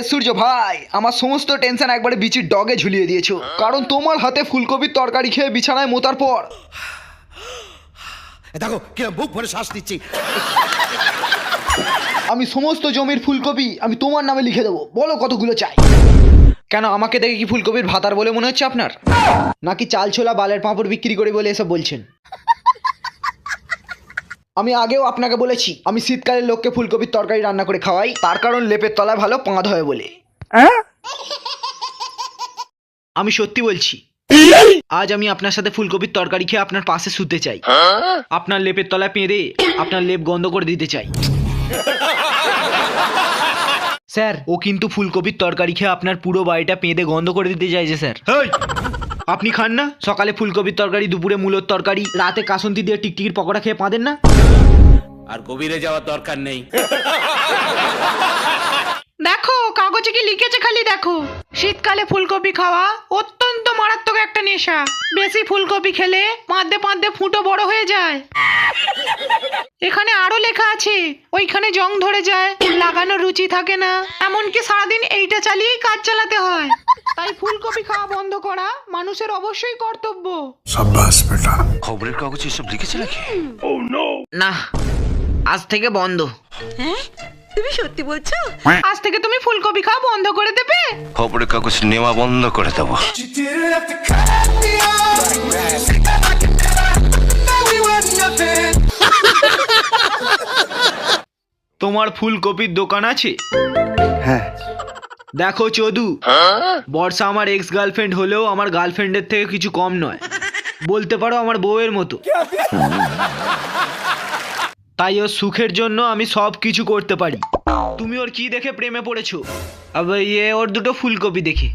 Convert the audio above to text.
সূর্য ভাই, আমার সমস্ত টেনশন একবারে বিচির ডগে ঝুলিয়ে দিয়েছো, কারণ তোমার হাতে ফুলকপির তরকারি খেয়ে বিছানায় মোতার পর দেখো কি বুক ভরে শ্বাস দিচ্ছি। আমি সমস্ত জমির ফুলকপি আমি তোমার নামে লিখে দেবো। বলো কতগুলো চাই? কেন, আমাকে দেখে কি ফুলকপির ভাতার বলে মনে হচ্ছে আপনার? নাকি চাল ছোলা বালের পাঁপড় বিক্রি করে বলে এসব বলছেন? আমি আগেও আপনাকে বলেছি আমি শীতকালে লোককে ফুলকপির তরকারি রান্না করে খাওয়াই, তার কারণ লেপের তলায় ভালো পাঁদ হয় বলে। আমি সত্যি বলছি, আজ আমি আপনার সাথে ফুলকপির তরকারি খেয়ে আপনার পাশে শুতে চাই, আপনার লেপের তলায় পেঁদে আপনার লেপ গন্ধ করে দিতে চাই। স্যার, ও কিন্তু ফুলকপির তরকারি খেয়ে আপনার পুরো বাড়িটা পেঁদে গন্ধ করে দিতে চাইছে স্যার। আপনি খান না সকালে ফুলকপির তরকারি, দুপুরে মূলোর তরকারি, রাতে কাসন্তি দিয়ে টিকটিকির পকোড়া খেয়ে পাঁদেন না? আর গভীরে যাওয়ার দরকার নেই। দেখো কাগজে কি লিখেছে খালি দেখো। শীতকালে ফুলকপি খাওয়া অত্যন্ত মারাত্মক একটা নেশা। বেশি ফুলকপি খেলে পাঁদে পাঁদে ফুটো বড় হয়ে যায়। এখানে আরো লেখা আছে ওইখানে জং ধরে যায়, লাগানোর রুচি থাকে না, এমনকি সারাদিন এইটা চালিয়েই কাজ চালাতে হয়। তাই ফুলকপি খাওয়া বন্ধ করা মানুষের অবশ্যই কর্তব্য। সাব্বাস বেটা। খবরের কাগজে এসব লিখেছে নাকি? না, আজ থেকে বন্ধ। হ্যাঁ, তুমি সত্যি বলছো? আজ থেকে তুমি ফুলকপি খাওয়া বন্ধ করে দেবে? খবরের কাগজ নেওয়া বন্ধ করে দেবো। তোমার ফুলকপির দোকান আছে? হ্যাঁ। দেখো চদু, বর্ষা আমার এক্স গার্লফ্রেন্ড হলেও আমার গার্লফ্রেন্ডের থেকে কিছু কম নয়, বলতে পারো আমার বউয়ের মতো। তাই ওর সুখের জন্য আমি সব কিছু করতে পারি। তুমি ওর কি দেখে প্রেমে পড়েছো? আবার ওর দুটো ফুলকপি দেখে।